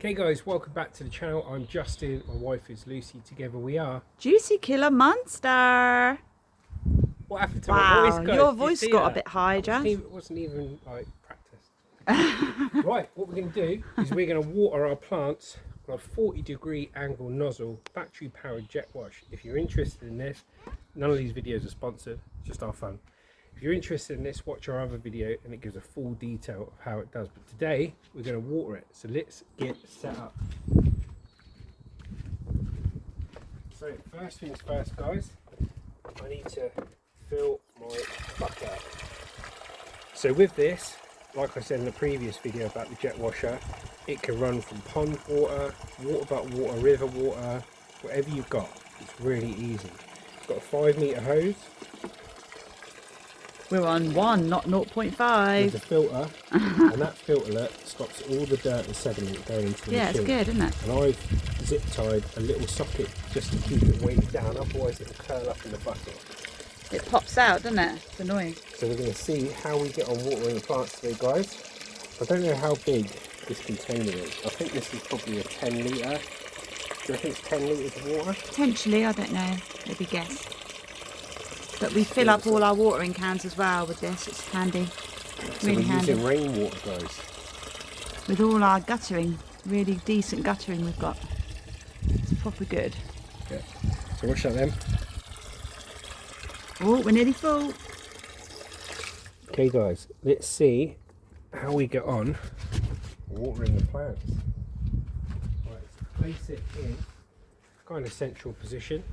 Okay guys, welcome back to the channel. I'm Justin, my wife is Lucy, together we are Juicy Killer Monster. What happened to Wow, my voice, guys? your voice got a bit high, Jazz. It wasn't even like practiced. Right, what we're going to do is we're going to water our plants on a 40-degree angle nozzle, battery powered jet wash. If you're interested in this, none of these videos are sponsored, just our fun. If you're interested in this, watch our other video and it gives a full detail of how it does. But today we're going to water it, so let's get set up. So first things first, guys, I need to fill my bucket up. So with this, like I said in the previous video about the jet washer, it can run from pond water, water butt water, river water, whatever you've got. It's really easy. It's got a 5-meter hose. We're on 1, not 0.5. There's a filter, and that filter stops all the dirt and sediment going into the machine. It's good, isn't it? And I've zip tied a little socket just to keep it weighted down, otherwise it'll curl up in the bucket. It pops out, doesn't it? It's annoying. So we're going to see how we get on watering the plants today, guys. I don't know how big this container is. I think this is probably a 10 litre. Do you reckon it's 10 litres of water? Potentially, I don't know. Maybe guess. But we fill up all our watering cans as well with this. It's handy. So Really we're handy. using rainwater, guys. With all our guttering. Really decent guttering we've got. It's proper good. Yeah. So watch that then. Oh, we're nearly full. Okay guys, let's see how we get on watering the plants. Right, so place it in kind of central position.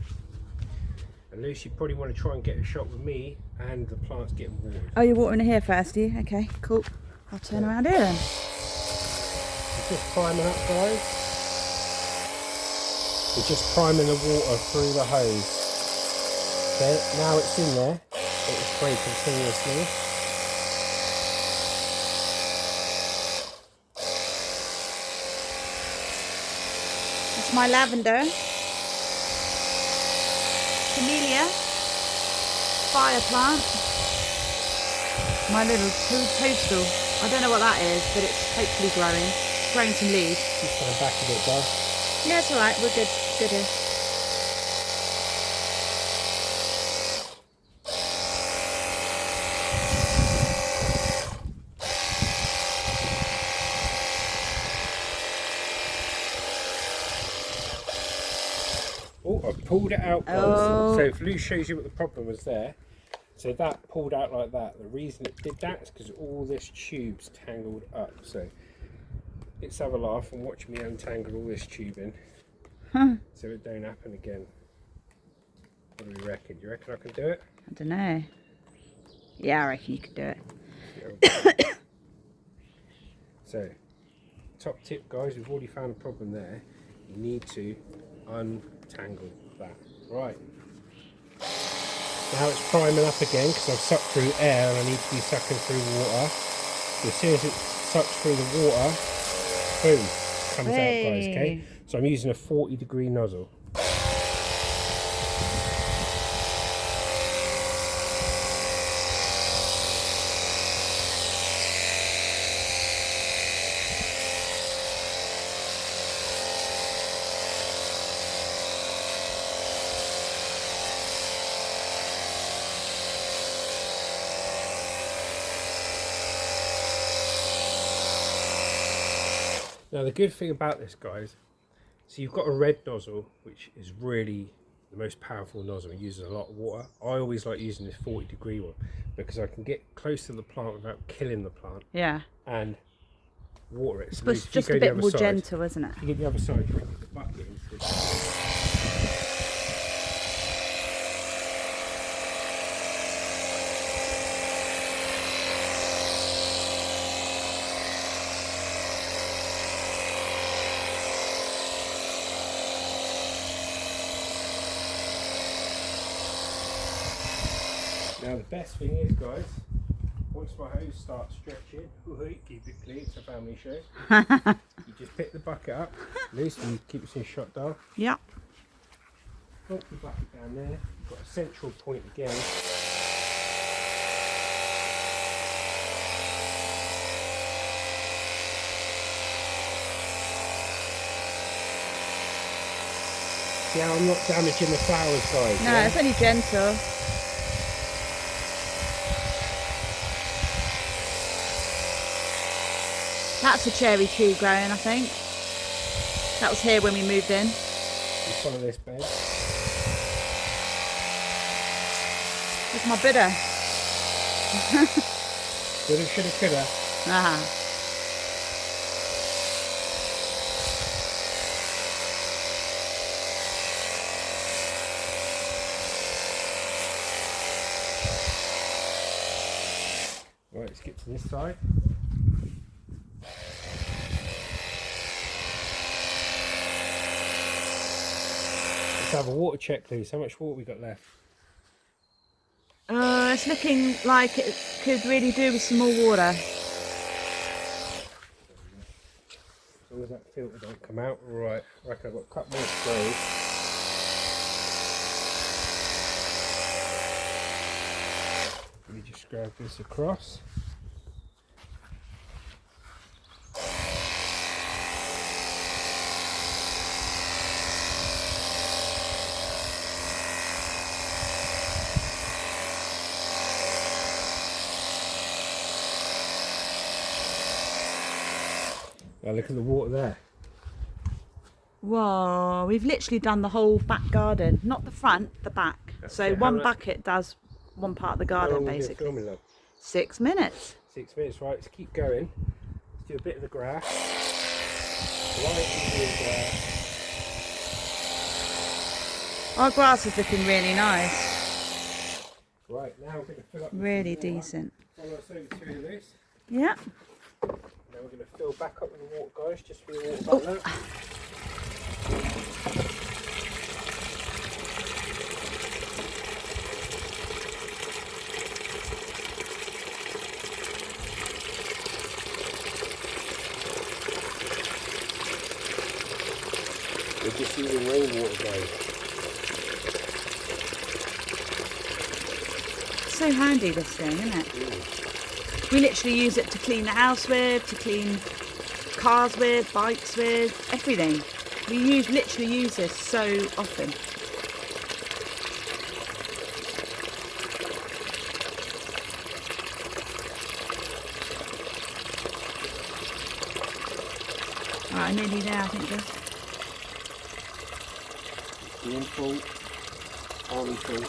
And Lucy, you probably want to try and get a shot with me and the plants getting watered. Oh, you're watering it here first, do you? Okay, cool. I'll turn around here then. We're just priming up, guys. We're just priming the water through the hose. Okay, now it's in there, it will spray continuously. That's my lavender. Camellia. Fire plant. My little toadstool. I don't know what that is, but it's hopefully growing. It's growing some leaves. Just stand back a bit, guys. Yeah, it's alright, we're good. Good here. Oh, I've pulled it out, guys. Oh. So if Lou shows you what the problem was there, so that pulled out like that. The reason it did that is because all this tube's tangled up. So let's have a laugh and watch me untangle all this tubing so it don't happen again. What do we reckon? Do you reckon I can do it? I don't know. Yeah, I reckon you could do it. So, top tip, guys, we've already found a problem there. You need to untangle that. Right. Now it's priming up again because I've sucked through air and I need to be sucking through water. So as soon as it sucks through the water, boom, comes out, guys, okay? So I'm using a 40-degree nozzle. Now the good thing about this, guys, so you've got a red nozzle, which is really the most powerful nozzle. It uses a lot of water. I always like using this 40-degree one because I can get close to the plant without killing the plant. Yeah. And water it. It's So if just you a go the bit other more side, gentle, isn't it? you get the other side, you put the bucket into Now the best thing is, guys, once my hose starts stretching, keep it clean, it's a family show. You just pick the bucket up, Lucy keeps it shut down. Yeah. Put the bucket down there, you've got a central point again. See how I'm not damaging the flowers, guys? No, yeah? it's only gentle. That's a cherry tree growing, I think. That was here when we moved in. You follow this bed. It's my Buddha. Coulda, shoulda, coulda. Ah. Right, let's get to this side. Let's have a water check, Lou. How much water we got left? It's looking like it could really do with some more water. As long as that filter don't come out. Right, I reckon I've got a couple more sprays. Let me just grab this across. Now look at the water there. Whoa, we've literally done the whole back garden. Not the front, the back. That's So it. How one long- bucket does one part of the How long garden, have you been basically. filming, love? 6 minutes. 6 minutes, right? Let's keep going. Let's do a bit of the grass. Right into the grass. Our grass is looking really nice. Right, now we're going to fill up. with Really some water. decent. Follow us over to this. Yeah. Now we're going to fill back up with the water, guys, just for the water Oh. butler. We're just using rainwater, guys. So handy, this thing, isn't it? We literally use it to clean the house with, to clean cars with, bikes with, everything. We literally use this so often. Right, nearly there, I think. Just. Being full, army full.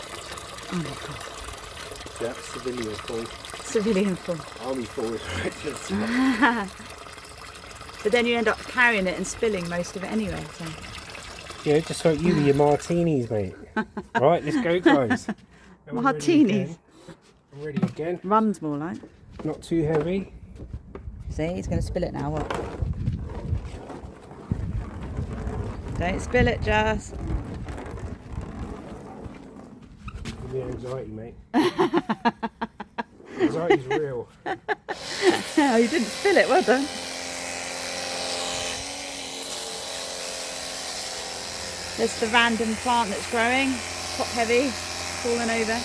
Oh my god. Yeah, civilian full. Civilian full. Army full is right to the top. But then you end up carrying it and spilling most of it anyway. So. Yeah, just like you with your martinis, mate. Right, let's go, guys. Are we ready Martinis? again? I'm ready again. Rum's more like. Not too heavy. See, he's going to spill it now. What? Don't spill it, Jess. Give me anxiety, mate. Anxiety's real. Oh, you didn't spill it. Well done. There's the random plant that's growing, top heavy, falling over.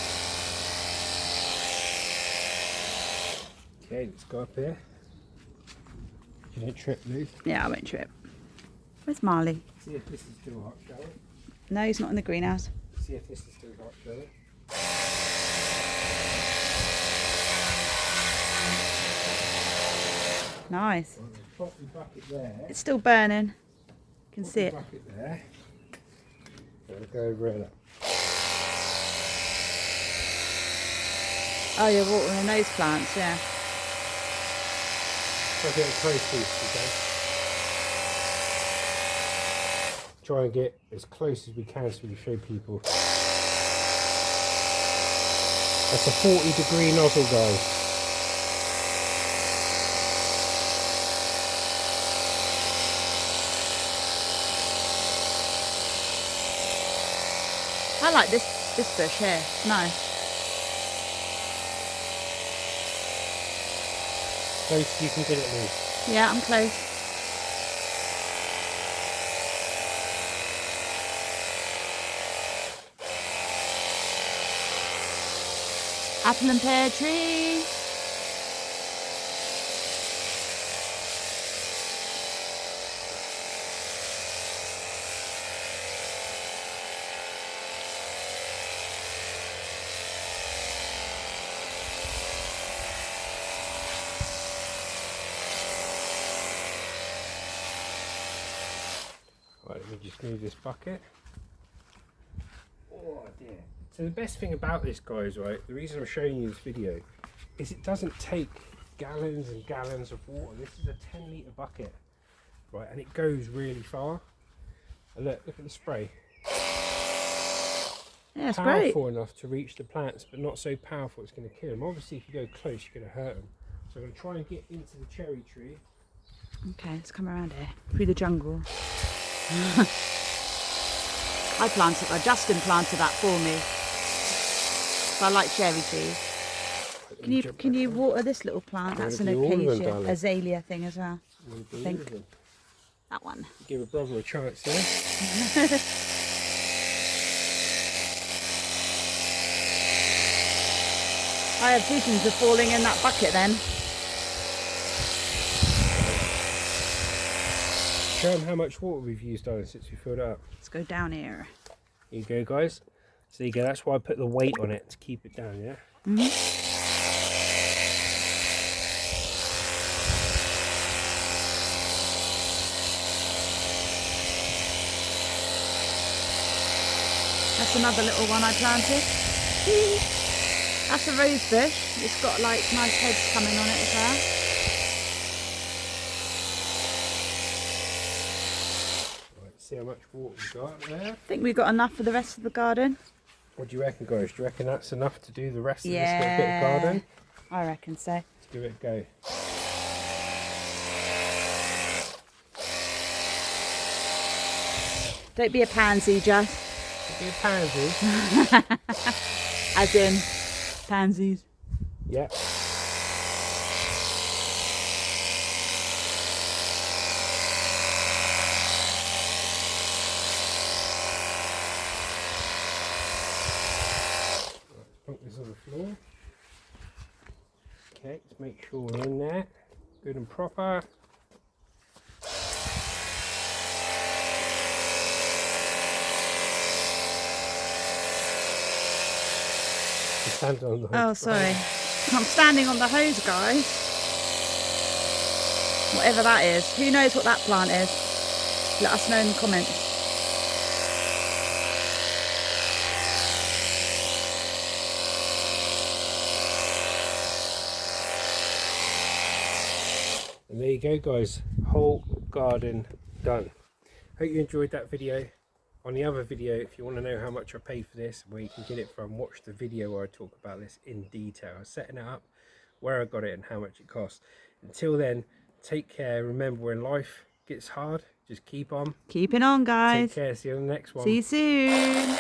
Okay, let's go up here. You don't trip, Lou. Yeah, I won't trip. Where's Marley? See if this is still hot, shall we? No, he's not in the greenhouse. See if this is still hot, shall we? Nice. Well, there's a property bucket there. It's still burning. You can see it. Bucket there. I'm going to go over it. Oh, you're watering those plants, yeah. Try to get as close to this, okay? Try and get as close as we can so we can show people. That's a 40-degree nozzle, guys. I like this bush here. Nice. Close as you can get it, Lou. Yeah, I'm close. Apple and pear tree. me just move this bucket. Oh dear. So the best thing about this, guys, right, the reason I'm showing you this video is it doesn't take gallons and gallons of water. This is a 10-litre bucket, right, and it goes really far. And look at the spray. Yeah, it's great. Powerful enough to reach the plants, but not so powerful it's going to kill them. Obviously, if you go close, you're going to hurt them. So I'm going to try and get into the cherry tree. Okay, let's come around here through the jungle. I planted that. Justin planted that for me. So I like cherry trees. Can you water this little plant? That's an acacia, azalea thing as well. I think that one. Give a brother a chance, yeah. I have visions of falling in that bucket then. Show them how much water we've used on it since we filled it up. Let's go down here. Here you go, guys. So there you go. That's why I put the weight on it to keep it down, yeah? That's another little one I planted. That's a rose bush. It's got like nice heads coming on it as well. Right, see how much water we've got there. I think we've got enough for the rest of the garden. What do you reckon, guys? Do you reckon that's enough to do the rest of this little bit of garden? I reckon so. Let's give it a go. Don't be a pansy, Just. Be a pansy. As in pansies. Yep. Let's put this on the floor. Okay, let's make sure we're in there. Good and proper. On the hose. Oh, sorry. I'm standing on the hose, guys. Whatever that is. Who knows what that plant is? Let us know in the comments. And there you go, guys. Whole garden done. Hope you enjoyed that video. On the other video, if you want to know how much I paid for this, where you can get it from, watch the video where I talk about this in detail. Setting it up, where I got it and how much it costs. Until then, take care. Remember, when life gets hard, just keep on. Keeping on, guys. Take care. See you on the next one. See you soon.